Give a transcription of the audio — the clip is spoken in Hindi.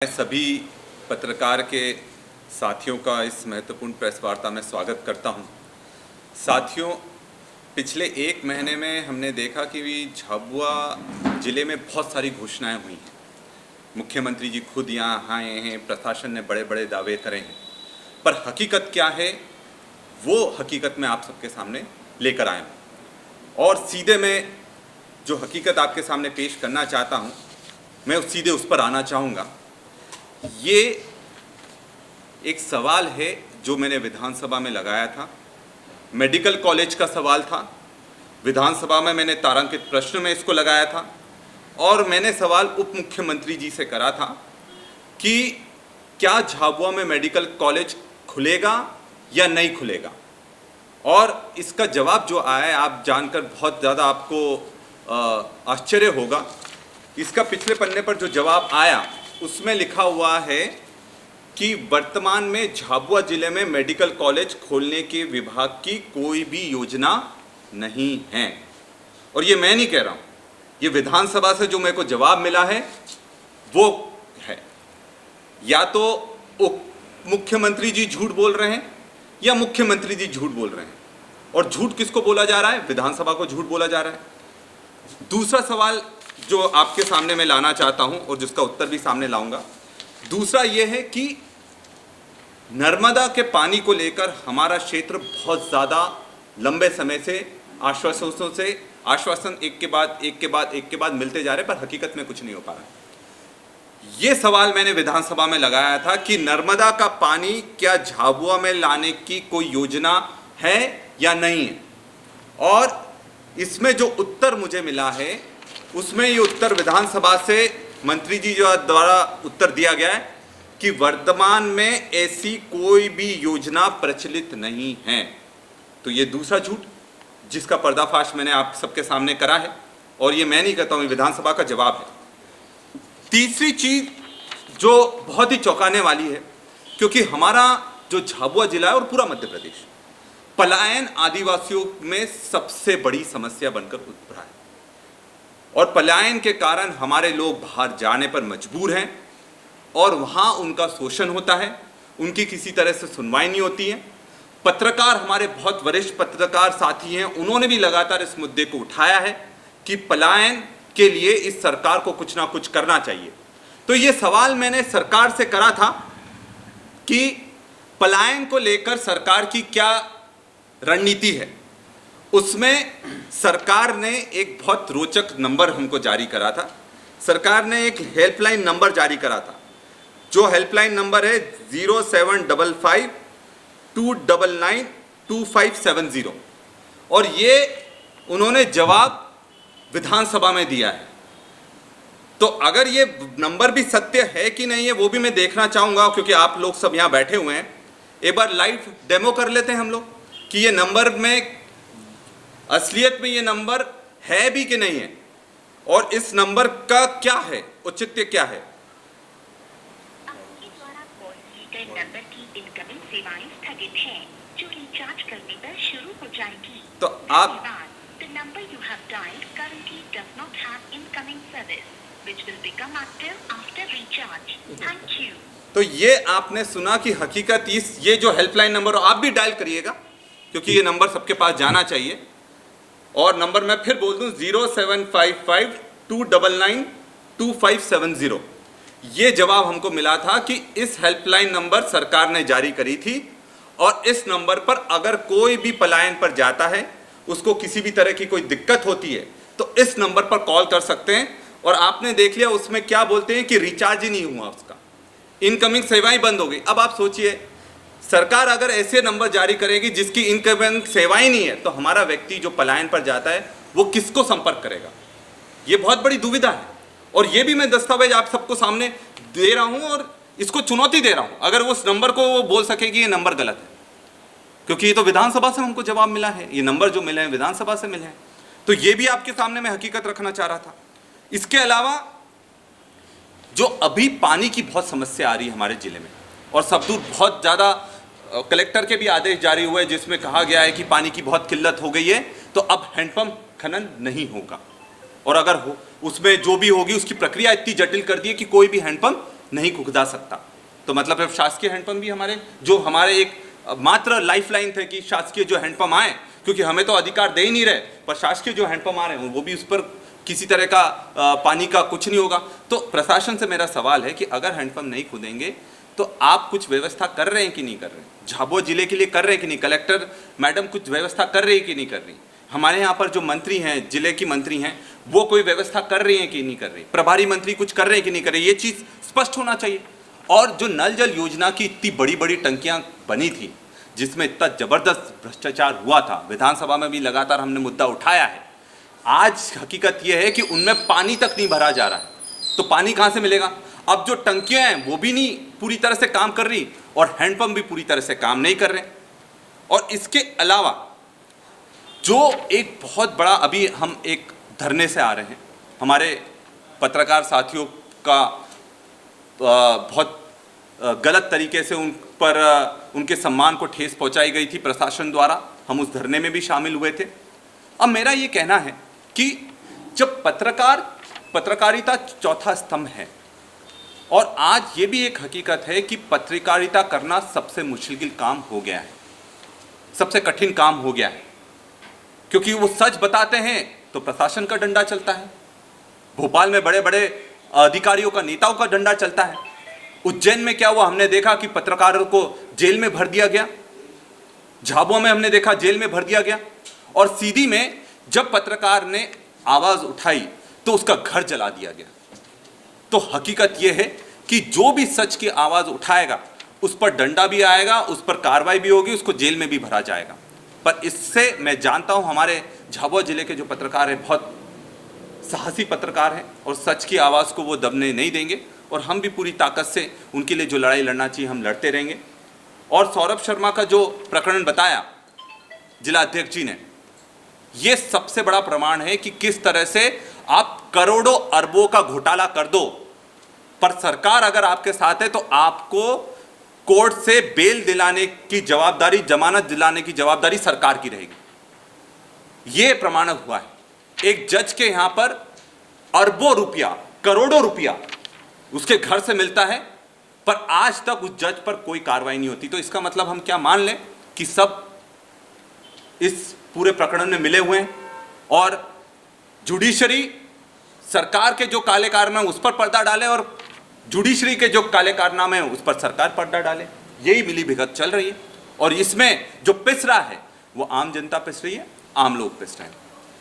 सभी पत्रकार के साथियों का इस महत्वपूर्ण प्रेस वार्ता में स्वागत करता हूं। साथियों, पिछले एक महीने में हमने देखा कि झाबुआ ज़िले में बहुत सारी घोषणाएं हुई हैं। मुख्यमंत्री जी खुद यहाँ आए हैं, प्रशासन ने बड़े बड़े दावे करे हैं, पर हकीकत क्या है वो हकीकत मैं आप सबके सामने लेकर आया हूँ। और सीधे मैं जो हकीकत आपके सामने पेश करना चाहता हूँ, मैं सीधे उस पर आना चाहूँगा। ये एक सवाल है जो मैंने विधानसभा में लगाया था। मेडिकल कॉलेज का सवाल था। विधानसभा में मैंने तारांकित प्रश्न में इसको लगाया था और मैंने सवाल उप मुख्यमंत्री जी से करा था कि क्या झाबुआ में मेडिकल कॉलेज खुलेगा या नहीं खुलेगा। और इसका जवाब जो आया है आप जानकर बहुत ज़्यादा आपको आश्चर्य होगा। इसका पिछले पन्ने पर जो जवाब आया उसमें लिखा हुआ है कि वर्तमान में झाबुआ जिले में मेडिकल कॉलेज खोलने के विभाग की कोई भी योजना नहीं है। और ये मैं नहीं कह रहा हूँ, ये विधानसभा से जो मेरे को जवाब मिला है वो है। या तो मुख्यमंत्री जी झूठ बोल रहे हैं या मुख्यमंत्री जी झूठ बोल रहे हैं। और झूठ किसको बोला जा रहा है? विधानसभा को झूठ बोला जा रहा है। दूसरा सवाल जो आपके सामने मैं लाना चाहता हूं और जिसका उत्तर भी सामने लाऊंगा, दूसरा यह है कि नर्मदा के पानी को लेकर हमारा क्षेत्र बहुत ज़्यादा लंबे समय से आश्वासन एक के बाद मिलते जा रहे, पर हकीकत में कुछ नहीं हो पा रहा। ये सवाल मैंने विधानसभा में लगाया था कि नर्मदा का पानी क्या झाबुआ में लाने की कोई योजना है या नहीं है। और इसमें जो उत्तर मुझे मिला है उसमें ये उत्तर विधानसभा से मंत्री जी जो द्वारा उत्तर दिया गया है कि वर्तमान में ऐसी कोई भी योजना प्रचलित नहीं है। तो ये दूसरा झूठ जिसका पर्दाफाश मैंने आप सबके सामने करा है और ये मैं नहीं कहता हूँ, विधानसभा का जवाब है। तीसरी चीज जो बहुत ही चौंकाने वाली है, क्योंकि हमारा जो झाबुआ जिला है और पूरा मध्य प्रदेश पलायन आदिवासियों में सबसे बड़ी समस्या बनकर उभरा है और पलायन के कारण हमारे लोग बाहर जाने पर मजबूर हैं और वहाँ उनका शोषण होता है, उनकी किसी तरह से सुनवाई नहीं होती है। पत्रकार, हमारे बहुत वरिष्ठ पत्रकार साथी हैं, उन्होंने भी लगातार इस मुद्दे को उठाया है कि पलायन के लिए इस सरकार को कुछ ना कुछ करना चाहिए। तो ये सवाल मैंने सरकार से करा था कि पलायन को लेकर सरकार की क्या रणनीति है। उसमें सरकार ने एक बहुत रोचक नंबर हमको जारी करा था। सरकार ने एक हेल्पलाइन नंबर जारी करा था, जो हेल्पलाइन नंबर है 0755-299-2570। और ये उन्होंने जवाब विधानसभा में दिया है। तो अगर ये नंबर भी सत्य है कि नहीं है वो भी मैं देखना चाहूँगा, क्योंकि आप लोग सब यहाँ बैठे हुए हैं। एक बार लाइव डेमो कर लेते हैं हम लोग कि ये नंबर में असलियत में ये नंबर है भी कि नहीं है और इस नंबर का क्या है, औचित्य क्या है। आपके द्वारा कॉल की गई नंबर की इनकमिंग सेवाएं स्थगित हैं, जो रिचार्ज करने पर शुरू हो जाएगी। तो आप The number you have dialed currently does not have incoming service, which will become active after recharge. Thank you. तो ये आपने सुना कि हकीकत ये जो हेल्पलाइन नंबर आप भी डायल करिएगा, क्योंकि ये नंबर सबके पास जाना चाहिए। और नंबर मैं फिर बोल दूं 0755-299-2570। ये जवाब हमको मिला था कि इस हेल्पलाइन नंबर सरकार ने जारी करी थी और इस नंबर पर अगर कोई भी पलायन पर जाता है, उसको किसी भी तरह की कोई दिक्कत होती है तो इस नंबर पर कॉल कर सकते हैं। और आपने देख लिया उसमें क्या बोलते हैं कि रिचार्ज ही नहीं हुआ, उसका इनकमिंग सेवाएं बंद हो गई। अब आप सोचिए, सरकार अगर ऐसे नंबर जारी करेगी जिसकी इनकमिंग सेवाएं नहीं है, तो हमारा व्यक्ति जो पलायन पर जाता है वो किसको संपर्क करेगा? ये बहुत बड़ी दुविधा है। और ये भी मैं दस्तावेज आप सबको सामने दे रहा हूं और इसको चुनौती दे रहा हूं, अगर उस नंबर को वो बोल सके कि ये नंबर गलत है, क्योंकि ये तो विधानसभा से हमको जवाब मिला है, ये नंबर जो मिले हैं विधानसभा से मिले हैं। तो ये भी आपके सामने मैं हकीकत रखना चाह रहा था। इसके अलावा जो अभी पानी की बहुत समस्या आ रही है हमारे जिले में, और सब दूर बहुत ज़्यादा कलेक्टर के भी आदेश जारी हुए जिसमें कहा गया है कि पानी की बहुत किल्लत हो गई है, तो अब हैंडपंप खनन नहीं होगा। और अगर हो उसमें जो भी होगी उसकी प्रक्रिया इतनी जटिल कर दी है कि कोई भी हैंडपंप नहीं खुदा सकता। तो मतलब फिर शासकीय हैंडपंप भी हमारे एक मात्र लाइफलाइन थे कि शासकीय जो हैंडपंप आए, क्योंकि हमें तो अधिकार दे ही नहीं रहे, पर शासकीय जो हैंडपंप आ रहे हैं वो भी उस पर किसी तरह का पानी का कुछ नहीं होगा। तो प्रशासन से मेरा सवाल है कि अगर हैंडपंप नहीं खुदेंगे तो आप कुछ व्यवस्था कर रहे हैं कि नहीं कर रहे हैं? झाबुआ जिले के लिए कर रहे हैं कि नहीं? कलेक्टर मैडम कुछ व्यवस्था कर रही है कि नहीं कर रही? हमारे यहाँ पर जो मंत्री हैं, जिले की मंत्री हैं, वो कोई व्यवस्था कर रही हैं कि नहीं कर रही? प्रभारी मंत्री कुछ कर रहे हैं कि नहीं कर रहे? ये चीज़ स्पष्ट होना चाहिए। और जो नल जल योजना की इतनी बड़ी बड़ी टंकियाँ बनी थी, जिसमें इतना जबरदस्त भ्रष्टाचार हुआ था, विधानसभा में भी लगातार हमने मुद्दा उठाया है, आज हकीकत यह है कि उनमें पानी तक नहीं भरा जा रहा है। तो पानी कहाँ से मिलेगा? अब जो टंकियां हैं वो भी नहीं पूरी तरह से काम कर रही और हैंडपंप भी पूरी तरह से काम नहीं कर रहे। और इसके अलावा जो एक बहुत बड़ा, अभी हम एक धरने से आ रहे हैं, हमारे पत्रकार साथियों का बहुत गलत तरीके से उन पर उनके सम्मान को ठेस पहुंचाई गई थी प्रशासन द्वारा। हम उस धरने में भी शामिल हुए थे। अब मेरा ये कहना है कि जब पत्रकारिता चौथा स्तंभ है, और आज ये भी एक हकीकत है कि पत्रकारिता करना सबसे मुश्किल काम हो गया है, सबसे कठिन काम हो गया है, क्योंकि वो सच बताते हैं तो प्रशासन का डंडा चलता है। भोपाल में बड़े बड़े अधिकारियों का, नेताओं का डंडा चलता है। उज्जैन में क्या हुआ, हमने देखा कि पत्रकारों को जेल में भर दिया गया। झाबुआ में हमने देखा जेल में भर दिया गया। और सीधी में जब पत्रकार ने आवाज उठाई तो उसका घर जला दिया गया। तो हकीकत यह है कि जो भी सच की आवाज उठाएगा उस पर डंडा भी आएगा, उस पर कार्रवाई भी होगी, उसको जेल में भी भरा जाएगा। पर इससे मैं जानता हूं हमारे झाबुआ जिले के जो पत्रकार हैं बहुत साहसी पत्रकार हैं और सच की आवाज़ को वो दबने नहीं देंगे। और हम भी पूरी ताकत से उनके लिए जो लड़ाई लड़ना चाहिए हम लड़ते रहेंगे। और सौरभ शर्मा का जो प्रकरण बताया जिला अध्यक्ष जी ने, ये सबसे बड़ा प्रमाण है कि किस तरह से आप करोड़ों अरबों का घोटाला कर दो, पर सरकार अगर आपके साथ है तो आपको कोर्ट से बेल दिलाने की जवाबदारी, जमानत दिलाने की जवाबदारी सरकार की रहेगी। यह प्रमाणित हुआ है। एक जज के यहां पर अरबों रुपया, करोड़ों रुपया उसके घर से मिलता है, पर आज तक उस जज पर कोई कार्रवाई नहीं होती। तो इसका मतलब हम क्या मान लें कि सब इस पूरे प्रकरण में मिले हुए हैं और जुडिशरी सरकार के जो काले कारनामे उस पर पर्दा डाले और जुडिशरी के जो काले कारनामे हैं उस पर सरकार पर्दा डाले। यही मिली भगत चल रही है और इसमें जो पिस रहा है वो आम जनता पिस रही है, आम लोग पिस रहे हैं।